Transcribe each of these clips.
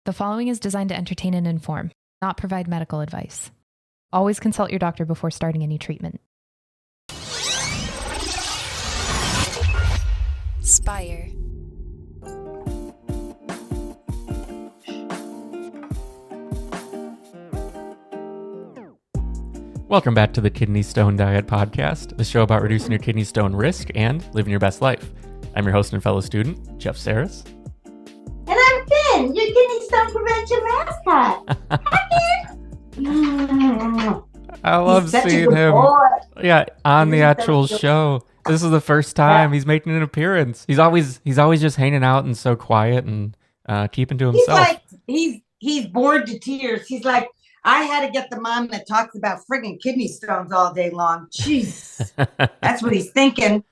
The following is designed to entertain and inform, not provide medical advice. Always consult your doctor before starting any treatment. Spire. Welcome back to the Kidney Stone Diet Podcast, the show about reducing your kidney stone risk and living your best life. I'm your host and fellow student, Jeff Saris. And I'm Finn, your kidney stone prevention mascot. Hi, Finn. I love seeing him. On the actual show. This is the first time he's making an appearance. He's always just hanging out and so quiet and keeping to himself. He's bored to tears. He's like, I had to get the mom that talks about friggin' kidney stones all day long. Jeez. That's what he's thinking.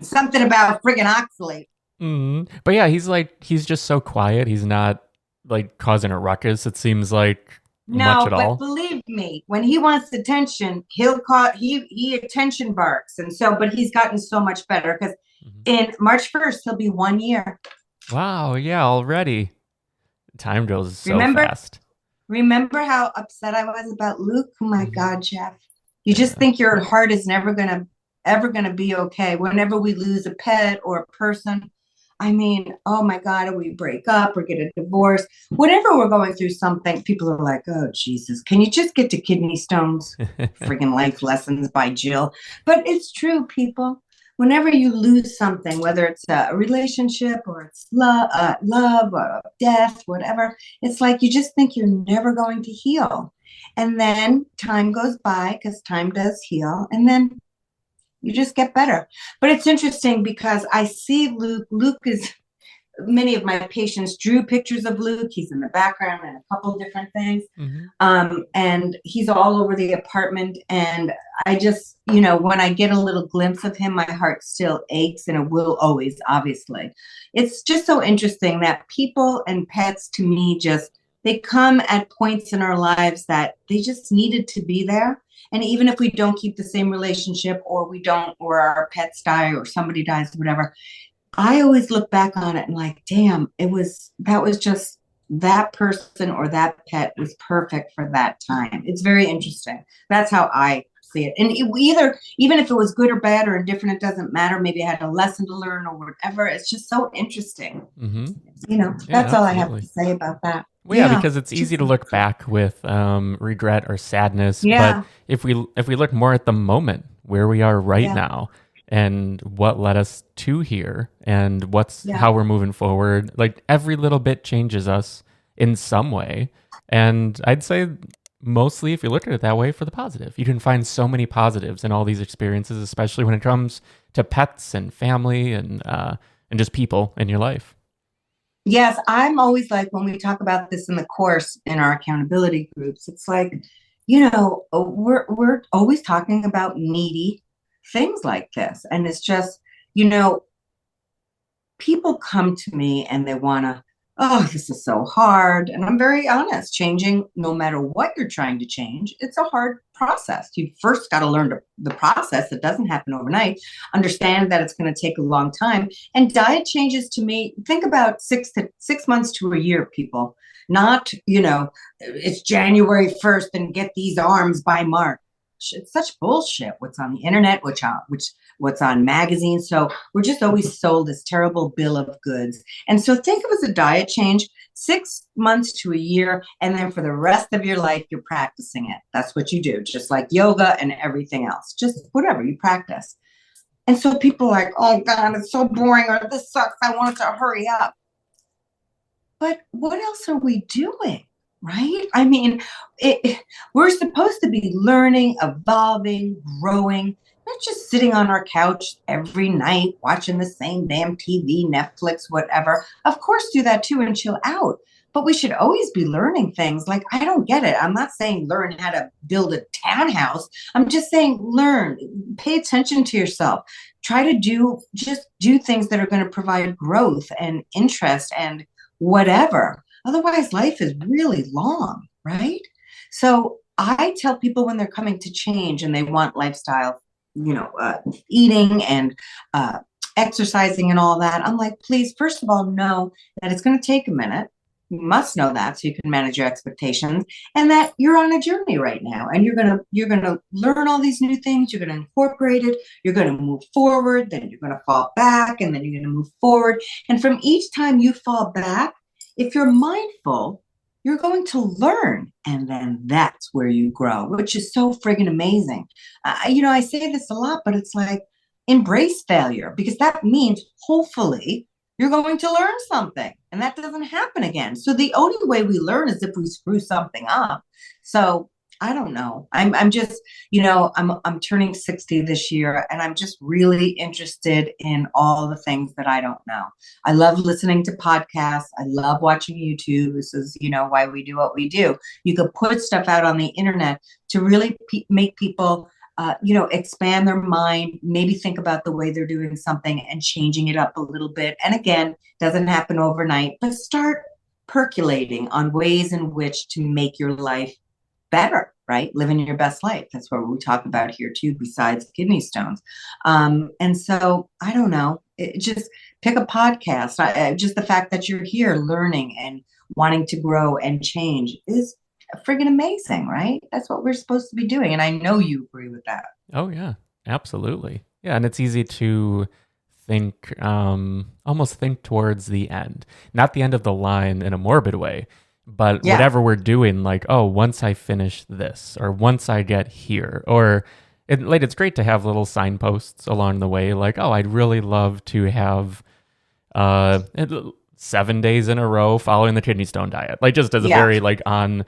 Something about friggin' oxalate. Mm-hmm. But yeah, he's just so quiet. He's not like causing a ruckus, it seems like, much at all. But believe me, when he wants attention, he'll call he attention barks. And so, but he's gotten so much better because in March 1st, he'll be 1 year. Wow, yeah, already. Time goes so fast. Remember how upset I was about Luke? Oh my God, Jeff. You just think your heart is never gonna be okay. Whenever we lose a pet or a person, I mean, oh my God, or we break up or get a divorce, whenever we're going through something, people are like, oh Jesus, can you just get to Kidney Stones? Friggin' Life Lessons by Jill. But it's true, people. Whenever you lose something, whether it's a relationship or it's love or death, whatever, it's like you just think you're never going to heal. And then time goes by because time does heal. And then you just get better. But it's interesting because I see Luke. Luke is, many of my patients drew pictures of Luke. He's in the background and a couple of different things. And he's all over the apartment. And I just, when I get a little glimpse of him, my heart still aches, and it will always, obviously. It's just so interesting that people and pets, to me, they come at points in our lives that they just needed to be there. And even if we don't keep the same relationship or our pets die or somebody dies, whatever, I always look back on it and like, damn, that was just that person or that pet was perfect for that time. It's very interesting. That's how I see it. And even if it was good or bad or indifferent, it doesn't matter. Maybe I had a lesson to learn or whatever. It's just so interesting. That's all I have to say about that. Well, yeah, because it's easy to look back with regret or sadness. Yeah. But if we look more at the moment where we are right now and what led us to here and how we're moving forward, like every little bit changes us in some way. And I'd say mostly, if you look at it that way, for the positive. You can find so many positives in all these experiences, especially when it comes to pets and family and just people in your life. Yes, I'm always like, when we talk about this in the course in our accountability groups, it's like, we're always talking about meaty things like this. And it's just, people come to me and they want to, oh, this is so hard. And I'm very honest, changing, no matter what you're trying to change, it's a hard process. You first got to learn the process. It doesn't happen overnight. Understand that it's going to take a long time. And diet changes, to me, think about 6 months to a year, people. Not, it's January 1st and get these arms by March. It's such bullshit. What's on the internet, what's on magazines. So we're just always sold this terrible bill of goods. And so think of it as a diet change, 6 months to a year, and then for the rest of your life, you're practicing it. That's what you do, just like yoga and everything else. Just whatever you practice. And so people are like, oh God, it's so boring, or this sucks. I want it to hurry up. But what else are we doing? Right? I mean, we're supposed to be learning, evolving, growing, not just sitting on our couch every night, watching the same damn TV, Netflix, whatever. Of course, do that too and chill out. But we should always be learning things. Like, I don't get it. I'm not saying learn how to build a townhouse. I'm just saying learn, pay attention to yourself. Try to do things that are going to provide growth and interest and whatever. Otherwise, life is really long, right? So I tell people when they're coming to change and they want lifestyle, eating and exercising and all that, I'm like, please, first of all, know that it's going to take a minute. You must know that so you can manage your expectations, and that you're on a journey right now, and you're gonna learn all these new things. You're gonna incorporate it. You're gonna move forward. Then you're gonna fall back, and then you're gonna move forward. And from each time you fall back, if you're mindful, you're going to learn, and then that's where you grow, which is so friggin' amazing. I say this a lot, but it's like embrace failure, because that means hopefully you're going to learn something, and that doesn't happen again. So the only way we learn is if we screw something up. So I don't know. I'm just, I'm turning 60 this year, and I'm just really interested in all the things that I don't know. I love listening to podcasts. I love watching YouTube. This is, why we do what we do. You could put stuff out on the internet to really make people expand their mind, maybe think about the way they're doing something and changing it up a little bit. And again, doesn't happen overnight, but start percolating on ways in which to make your life better, right? Living your best life. That's what we talk about here too, besides kidney stones. And so I don't know, just pick a podcast. Just the fact that you're here learning and wanting to grow and change is friggin' amazing, right? That's what we're supposed to be doing. And I know you agree with that. Oh, yeah, absolutely. Yeah. And it's easy to think, almost think towards the end, not the end of the line in a morbid way, but whatever we're doing, like, oh, once I finish this, or once I get here, or it's great to have little signposts along the way. Like, oh, I'd really love to have, 7 days in a row following the kidney stone diet, like just as a very like on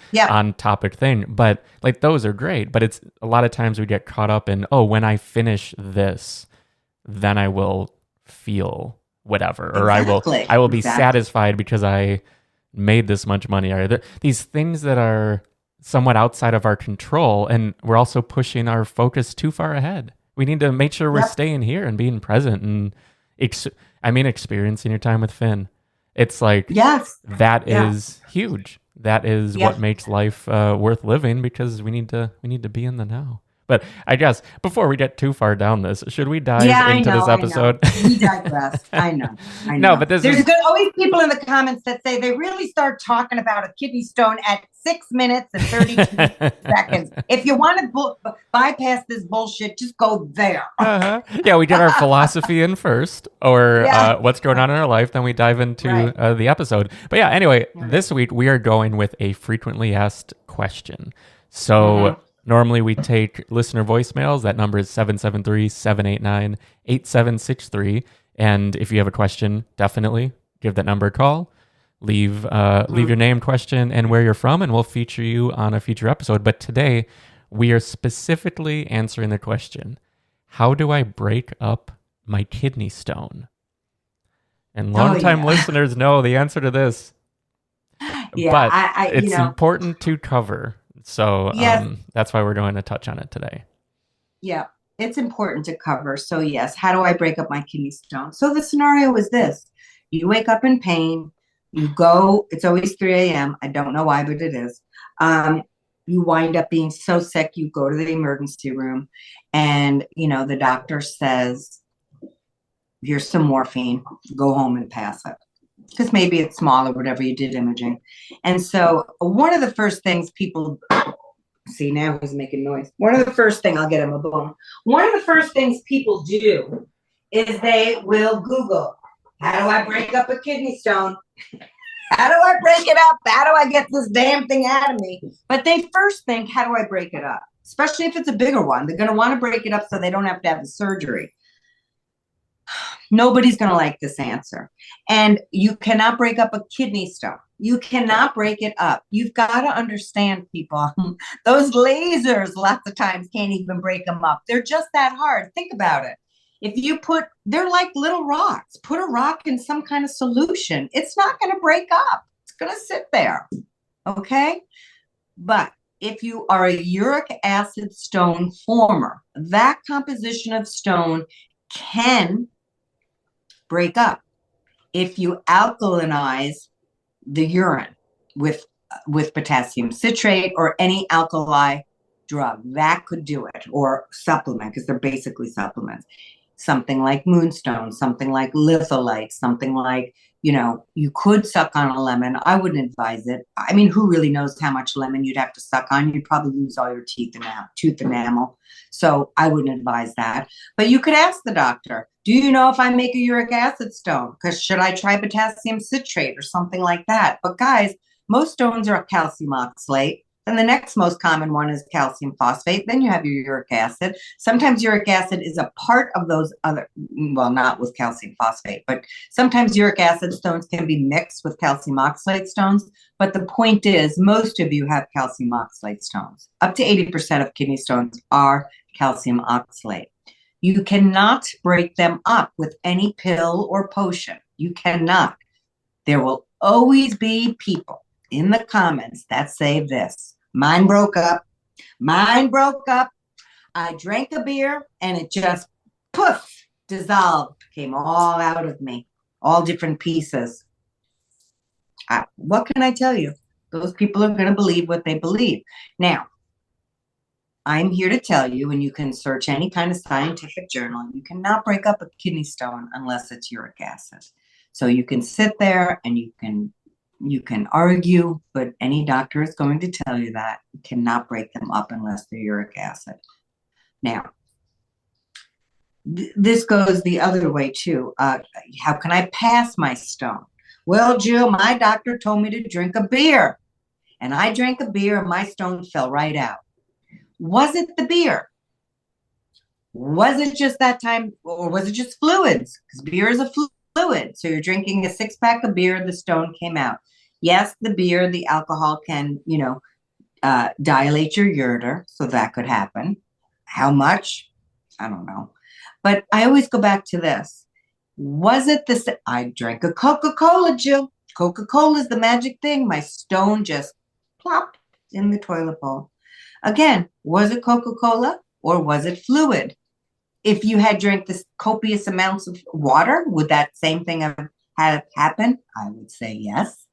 topic thing. But like those are great, but it's a lot of times we get caught up in, oh, when I finish this, then I will feel whatever, or I will be satisfied because I made this much money. Or these things that are somewhat outside of our control, and we're also pushing our focus too far ahead. We need to make sure we're staying here and being present and experiencing your time with Finn. It's like, that is huge. That is what makes life worth living, because we need to be in the now. But I guess before we get too far down this, should we dive into this episode? We digress. I know. No, but there's always people in the comments that say they really start talking about a kidney stone at 6 minutes and 32 seconds. If you want to bypass this bullshit, just go there. Yeah, we get our philosophy in first, or what's going on in our life, then we dive into the episode. But yeah, anyway, this week we are going with a frequently asked question. So normally we take listener voicemails. That number is 773-789-8763. And if you have a question, definitely give that number a call. Leave your name, question, and where you're from, and we'll feature you on a future episode. But today, we are specifically answering the question, how do I break up my kidney stone? And longtime listeners know the answer to this. Yeah, but it's important to cover. So that's why we're going to touch on it today. Yeah, it's important to cover. So yes, how do I break up my kidney stone? So the scenario is this. You wake up in pain. You go, it's always 3 a.m. I don't know why, but it is. You wind up being so sick, you go to the emergency room, and, the doctor says, here's some morphine, go home and pass it. Because maybe it's small or whatever, you did imaging. And so one of the first things people, see, now he's making noise. One of the first things, I'll get him a bone. One of the first things people do is they will Google, how do I break up a kidney stone? How do I break it up? How do I get this damn thing out of me? But they first think, how do I break it up? Especially if it's a bigger one. They're going to want to break it up so they don't have to have the surgery. Nobody's going to like this answer. And you cannot break up a kidney stone. You cannot break it up. You've got to understand, people. Those lasers lots of times can't even break them up. They're just that hard. Think about it. If you they're like little rocks. Put a rock in some kind of solution. It's not going to break up. It's going to sit there. Okay? But if you are a uric acid stone former, that composition of stone can break up. If you alkalinize the urine with potassium citrate or any alkali drug, that could do it, or supplement, because they're basically supplements. something like moonstone, something like litholite, something like, you could suck on a lemon. I wouldn't advise it. I mean, who really knows how much lemon you'd have to suck on? You'd probably lose all your tooth enamel. So I wouldn't advise that. But you could ask the doctor, do you know if I make a uric acid stone? Because should I try potassium citrate or something like that? But guys, most stones are calcium oxalate. Then the next most common one is calcium phosphate. Then you have your uric acid. Sometimes uric acid is a part of those other, well, not with calcium phosphate, but sometimes uric acid stones can be mixed with calcium oxalate stones. But the point is, most of you have calcium oxalate stones. Up to 80% of kidney stones are calcium oxalate. You cannot break them up with any pill or potion. You cannot. There will always be people in the comments that say this. Mine broke up. Mine broke up. I drank a beer and it just poof, dissolved, came all out of me, all different pieces. What can I tell you? Those people are going to believe what they believe. Now, I'm here to tell you, and you can search any kind of scientific journal, you cannot break up a kidney stone unless it's uric acid. So you can sit there and you can argue, but any doctor is going to tell you that you cannot break them up unless they're uric acid. Now, this goes the other way too. How can I pass my stone? Well, Jill, my doctor told me to drink a beer, and I drank a beer and my stone fell right out. Was it the beer? Was it just that time, or was it just fluids? Because beer is a fluid. So you're drinking a 6-pack of beer, the stone came out. Yes, the beer, the alcohol can, dilate your ureter, so that could happen. How much? I don't know. But I always go back to this. Was it this? I drank a Coca-Cola, Jill. Coca-Cola is the magic thing. My stone just plopped in the toilet bowl. Again, was it Coca-Cola or was it fluid? If you had drank this copious amounts of water, would that same thing have happened? I would say yes.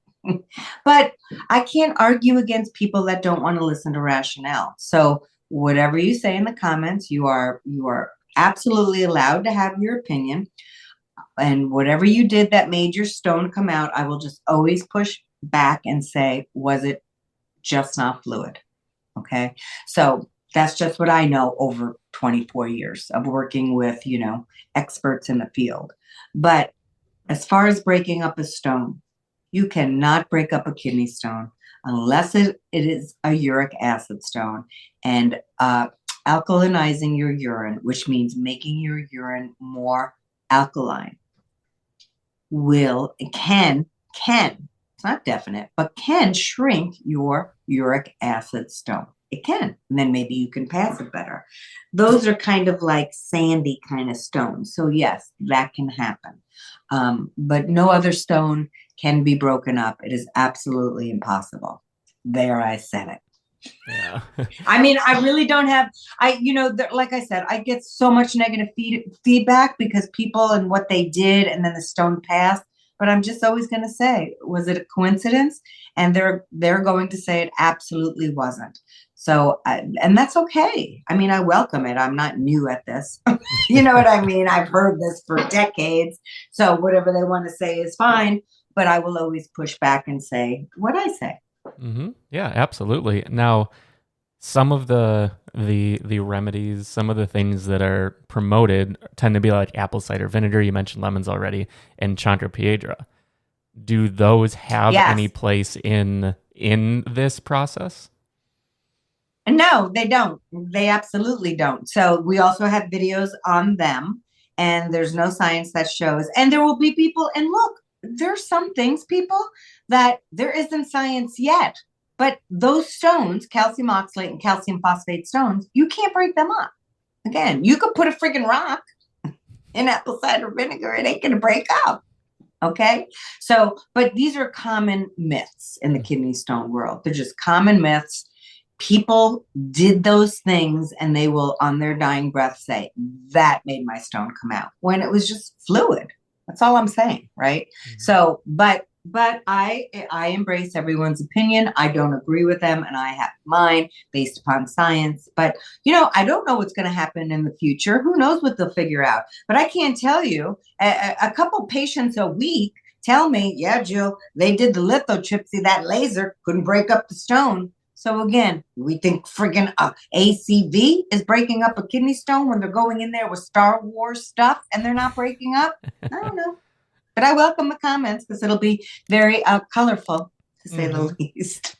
But I can't argue against people that don't want to listen to rationale. So whatever you say in the comments, you are absolutely allowed to have your opinion. And whatever you did that made your stone come out, I will just always push back and say, was it just not fluid? Okay. So that's just what I know over 24 years of working with, experts in the field. But as far as breaking up a stone, you cannot break up a kidney stone unless it is a uric acid stone. And alkalinizing your urine, which means making your urine more alkaline, can, it's not definite, but can shrink your uric acid stone. It can, and then maybe you can pass it better. Those are kind of like sandy kind of stones. So yes, that can happen. But no other stone can be broken up. It is absolutely impossible. There, I said it. Yeah. I mean, I really don't have, like I said, I get so much negative feedback because people and what they did, and then the stone passed. But I'm just always going to say, was it a coincidence? And they're going to say it absolutely wasn't. So, and that's okay. I mean, I welcome it. I'm not new at this. You know what I mean? I've heard this for decades. So whatever they want to say is fine. But I will always push back and say what I say. Mm-hmm. Yeah, absolutely. Now, some of the remedies, some of the things that are promoted tend to be like apple cider vinegar. You mentioned lemons already, and Chandra Piedra. Do those have any place in this process? No, they don't. They absolutely don't. So we also have videos on them, and there's no science that shows. And there will be people, and look, there's some things, people, that there isn't science yet. But those stones, calcium oxalate and calcium phosphate stones, you can't break them up. Again, you could put a friggin' rock in apple cider vinegar. It ain't going to break up. Okay? So, but these are common myths in the kidney stone world. They're just common myths. People did those things and they will, on their dying breath, say, that made my stone come out, when it was just fluid. That's all I'm saying, right? Mm-hmm. So, but but I embrace everyone's opinion. I don't agree with them, and I have mine based upon science. But I don't know what's going to happen in the future. Who knows what they'll figure out? But I can't tell you. A couple patients a week tell me, yeah, Jill, they did the lithotripsy. That laser couldn't break up the stone. So again, we think friggin' ACV is breaking up a kidney stone when they're going in there with Star Wars stuff and they're not breaking up. I don't know. But I welcome the comments because it'll be very colorful, to say the least.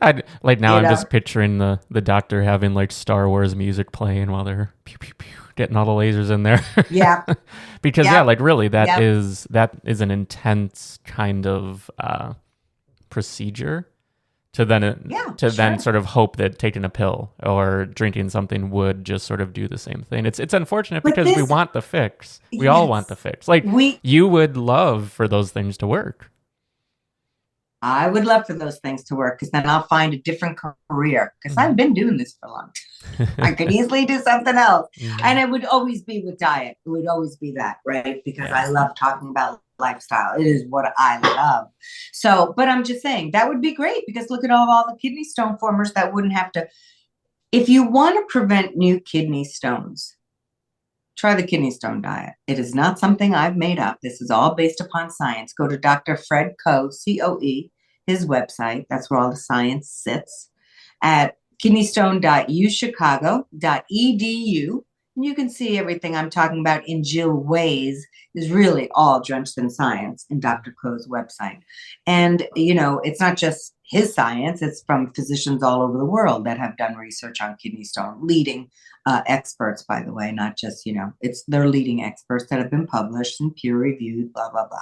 I'm just picturing the doctor having like Star Wars music playing while they're pew, pew, pew, getting all the lasers in there. Yeah. Because really that is an intense kind of procedure to then sort of hope that taking a pill or drinking something would just sort of do the same thing. It's unfortunate because we want the fix. We all want the fix. Like you would love for those things to work. I would love for those things to work because then I'll find a different career because I've been doing this for a long time. I could easily do something else. And it would always be with diet. It would always be that, right? Because I love talking about lifestyle. It is what I love. So, but I'm just saying that would be great because look at all the kidney stone formers that wouldn't have to. If you want to prevent new kidney stones, try the kidney stone diet. It is not something I've made up. This is all based upon science. Go to Dr. Fred Coe, COE, his website. That's where all the science sits at kidneystone.uchicago.edu. And you can see everything I'm talking about in Jill Ways is really all drenched in science in Dr. Coe's website. And, it's not just his science. It's from physicians all over the world that have done research on kidney stone, leading experts, by the way, not just, it's their leading experts that have been published and peer reviewed, blah, blah, blah.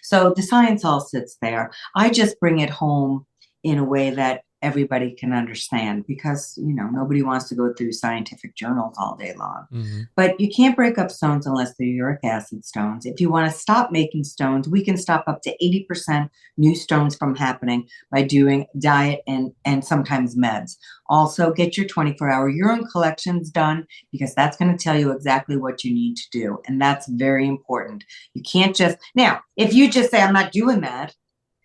So the science all sits there. I just bring it home in a way that everybody can understand because, nobody wants to go through scientific journals all day long. But you can't break up stones unless they're uric acid stones. If you want to stop making stones, we can stop up to 80% new stones from happening by doing diet and sometimes meds. Also, get your 24-hour urine collections done because that's going to tell you exactly what you need to do. And that's very important. You can't now, if you just say, I'm not doing that,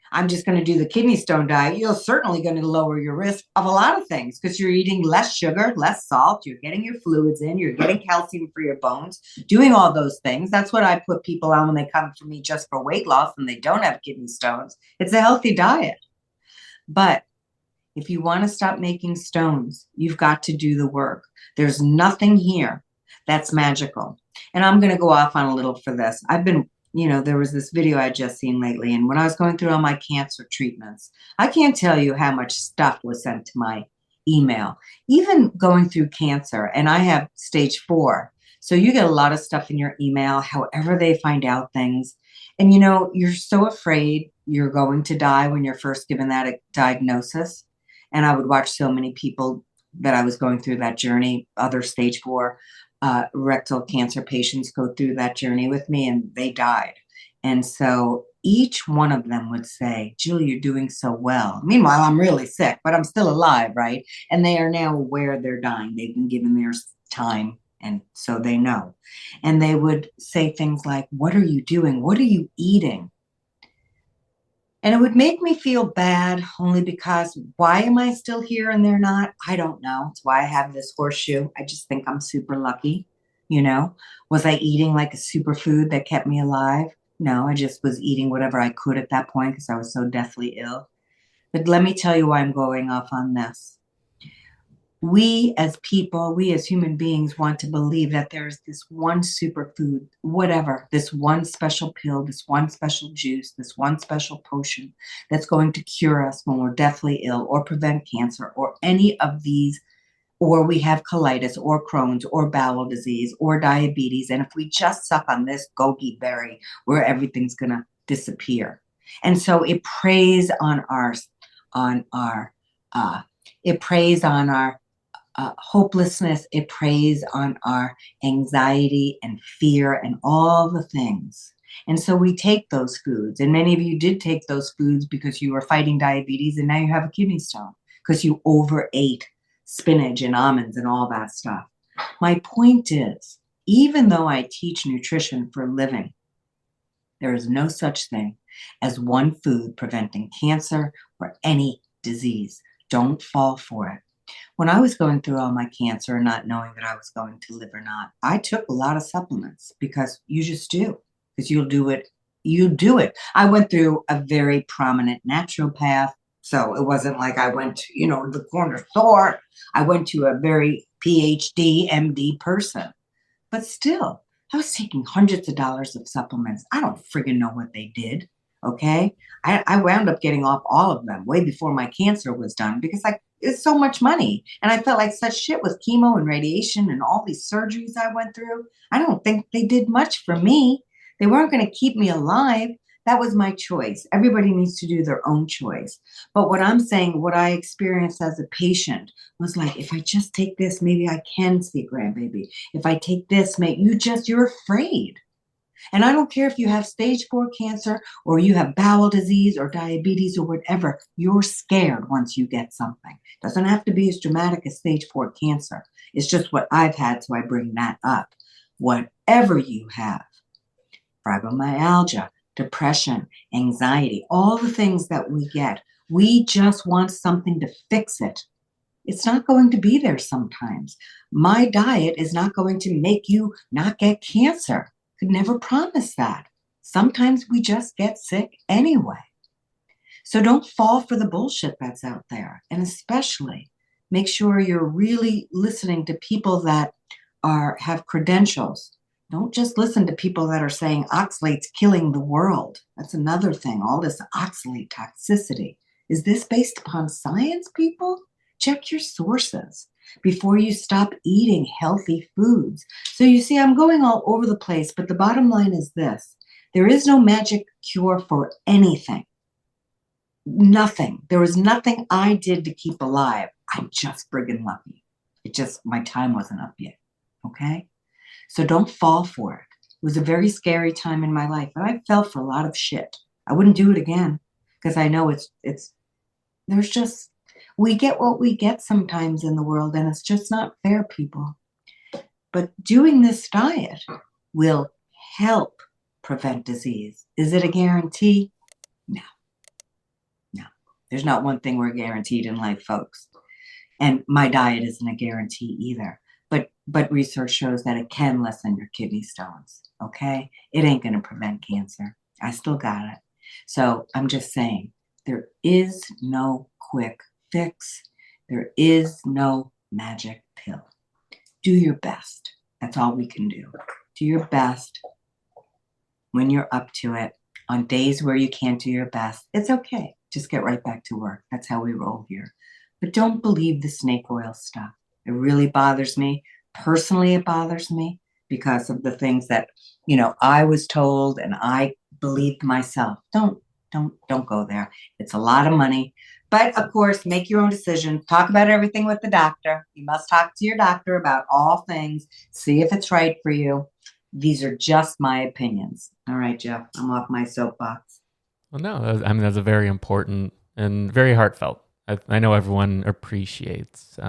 I'm just going to do the kidney stone diet, you're certainly going to lower your risk of a lot of things because you're eating less sugar, less salt, you're getting your fluids in, you're getting calcium for your bones, doing all those things. That's what I put people on when they come to me just for weight loss and they don't have kidney stones. It's a healthy diet. But if you want to stop making stones, you've got to do the work. There's nothing here that's magical. And I'm going to go off on a little for this. I've been there was this video I just seen lately. And when I was going through all my cancer treatments, I can't tell you how much stuff was sent to my email, even going through cancer. And I have stage 4. So you get a lot of stuff in your email, however they find out things. And, you're so afraid you're going to die when you're first given that diagnosis. And I would watch so many people that I was going through that journey, other stage 4 rectal cancer patients go through that journey with me and they died. And so each one of them would say, Jill, you're doing so well. Meanwhile, I'm really sick, but I'm still alive, right? And they are now aware they're dying. They've been given their time. And so they know. And they would say things like, what are you doing? What are you eating? And it would make me feel bad only because why am I still here and they're not? I don't know. It's why I have this horseshoe. I just think I'm super lucky. Was I eating like a superfood that kept me alive? No, I just was eating whatever I could at that point because I was so deathly ill. But let me tell you why I'm going off on this. We as people, we as human beings want to believe that there's this one superfood, whatever, this one special pill, this one special juice, this one special potion that's going to cure us when we're deathly ill or prevent cancer or any of these, or we have colitis or Crohn's or bowel disease or diabetes. And if we just suck on this goji berry, where everything's going to disappear. And so it preys on our hopelessness. It preys on our anxiety and fear and all the things. And so we take those foods. And many of you did take those foods because you were fighting diabetes and now you have a kidney stone because you overate spinach and almonds and all that stuff. My point is, even though I teach nutrition for a living, There is no such thing as one food preventing cancer or any disease. Don't fall for it. When I was going through all my cancer and not knowing that I was going to live or not, I took a lot of supplements because you just do, because you'll do it. You do it. I went through a very prominent naturopath. So it wasn't like I went to, the corner store. I went to a very PhD, MD person. But still, I was taking hundreds of dollars of supplements. I don't friggin' know what they did. Okay. I wound up getting off all of them way before my cancer was done because it's so much money. And I felt like such shit with chemo and radiation and all these surgeries I went through. I don't think they did much for me. They weren't going to keep me alive. That was my choice. Everybody needs to do their own choice. But what I'm saying, what I experienced as a patient was like, if I just take this, maybe I can see grandbaby. If I take this, you're afraid. And I don't care if you have stage 4 cancer or you have bowel disease or diabetes or whatever, you're scared once you get something. Doesn't have to be as dramatic as stage 4 cancer. It's just what I've had, so I bring that up. Whatever you have, fibromyalgia, depression, anxiety, all the things that we get, we just want something to fix it. It's not going to be there sometimes. My diet is not going to make you not get cancer. Could never promise that. Sometimes we just get sick anyway. So don't fall for the bullshit that's out there. And especially make sure you're really listening to people that have credentials. Don't just listen to people that are saying oxalate's killing the world. That's another thing, all this oxalate toxicity. Is this based upon science, people? Check your sources before you stop eating healthy foods. So you see, I'm going all over the place, but the bottom line is this. There is no magic cure for anything. Nothing. There was nothing I did to keep alive. I'm just friggin' lucky. My time wasn't up yet. Okay? So don't fall for it. It was a very scary time in my life, and I fell for a lot of shit. I wouldn't do it again because I know we get what we get sometimes in the world, and it's just not fair, people. But doing this diet will help prevent disease. Is it a guarantee? No. There's not one thing we're guaranteed in life, folks. And my diet isn't a guarantee either. But research shows that it can lessen your kidney stones, okay? It ain't going to prevent cancer. I still got it. So I'm just saying, there is no quick fix. There is no magic pill. Do your best. That's all we can do. Do your best when you're up to it. On days where you can't do your best, it's okay. Just get right back to work. That's how we roll here. But don't believe the snake oil stuff. It really bothers me. Personally, it bothers me because of the things that, I was told and I believed myself. Don't go there. It's a lot of money. But of course, make your own decision. Talk about everything with the doctor. You must talk to your doctor about all things. See if it's right for you. These are just my opinions. All right, Jeff, I'm off my soapbox. Well, no, that's a very important and very heartfelt. I know everyone appreciates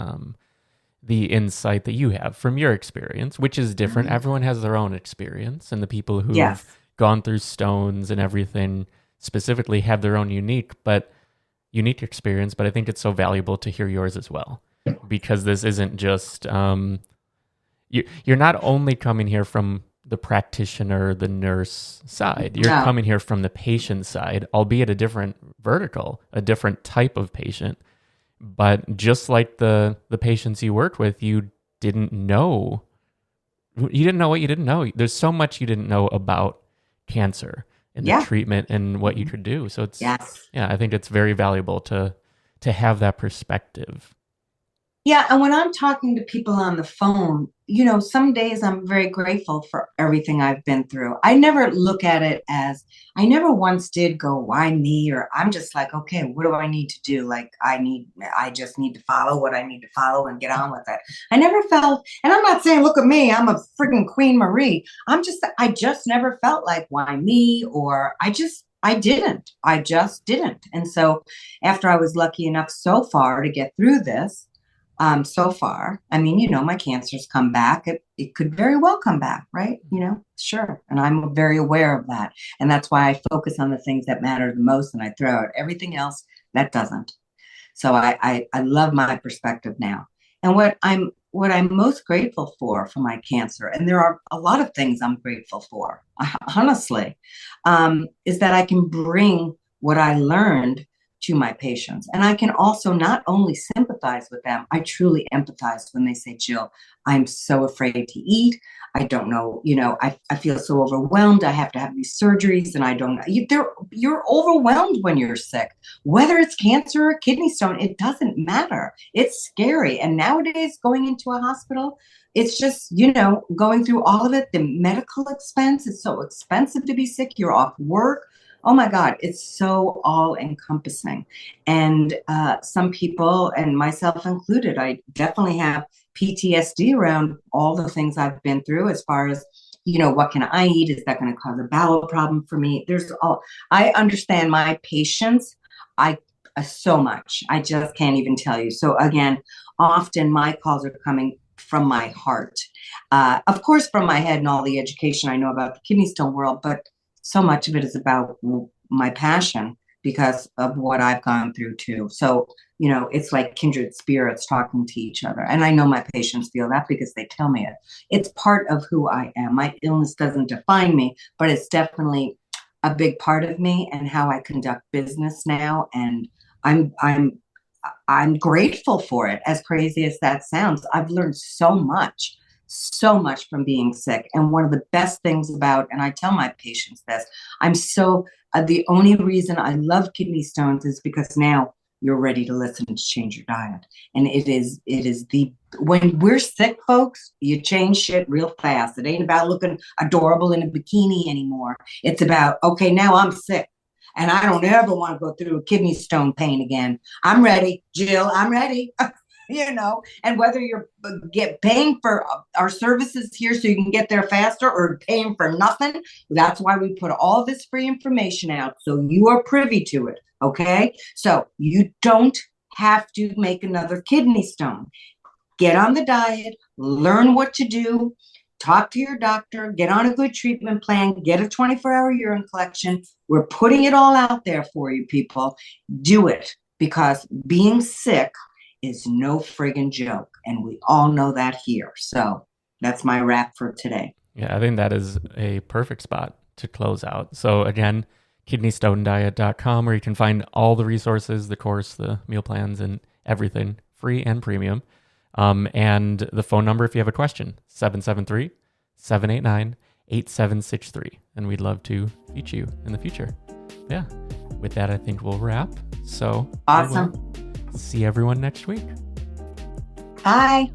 the insight that you have from your experience, which is different. Mm-hmm. Everyone has their own experience, and the people who've gone through stones and everything specifically have their own unique experience. But I think it's so valuable to hear yours as well, because this isn't just you're not only coming here from the practitioner, the nurse side. You're coming here from the patient side, albeit a different vertical, a different type of patient. But just like the patients you worked with, you didn't know what you didn't know. There's so much you didn't know about cancer and the treatment and what you could do. So it's I think it's very valuable to have that perspective. Yeah, and when I'm talking to people on the phone, some days I'm very grateful for everything I've been through. I never look at it as, I never once did go, why me? Or I'm just like, okay, what do I need to do? Like, I just need to follow what I need to follow and get on with it. I never felt, and I'm not saying, look at me, I'm a freaking Queen Marie. I just never felt like, why me? Or I just didn't. And so after I was lucky enough so far to get through this, so far. I mean, my cancer's come back. It could very well come back, right? Sure. And I'm very aware of that. And that's why I focus on the things that matter the most, and I throw out everything else that doesn't. So I love my perspective now. And what I'm most grateful for my cancer, and there are a lot of things I'm grateful for, honestly, is that I can bring what I learned to my patients. And I can also not only sympathize with them, I truly empathize when they say, Jill, I'm so afraid to eat. I don't know, I feel so overwhelmed. I have to have these surgeries and I don't know. You're overwhelmed when you're sick, whether it's cancer or kidney stone, it doesn't matter. It's scary. And nowadays going into a hospital, it's just, going through all of it, the medical expense, it's so expensive to be sick. You're off work. Oh my God, it's so all encompassing. And some people, and myself included, I definitely have PTSD around all the things I've been through as far as, what can I eat? Is that going to cause a bowel problem for me? I understand my patients, so much. I just can't even tell you. So again, often my calls are coming from my heart. Of course, from my head and all the education I know about the kidney stone world, but so much of it is about my passion because of what I've gone through too. So, it's like kindred spirits talking to each other. And I know my patients feel that because they tell me it. It's part of who I am. My illness doesn't define me, but it's definitely a big part of me and how I conduct business now. And I'm grateful for it. As crazy as that sounds, I've learned so much from being sick. And one of the best things about, and I tell my patients this, the only reason I love kidney stones is because now you're ready to listen to change your diet. And when we're sick, folks, you change shit real fast. It ain't about looking adorable in a bikini anymore. It's about, okay, now I'm sick and I don't ever want to go through a kidney stone pain again. I'm ready, Jill, I'm ready. And whether you're paying for our services here so you can get there faster or paying for nothing, that's why we put all this free information out so you are privy to it, okay? So you don't have to make another kidney stone. Get on the diet, learn what to do, talk to your doctor, get on a good treatment plan, get a 24-hour urine collection. We're putting it all out there for you, people. Do it, because being sick is no friggin' joke. And we all know that here. So that's my wrap for today. Yeah, I think that is a perfect spot to close out. So again, kidneystonediet.com, where you can find all the resources, the course, the meal plans, and everything, free and premium. And the phone number, if you have a question, 773-789-8763. And we'd love to feature you in the future. Yeah. With that, I think we'll wrap. So awesome. See everyone next week. Bye.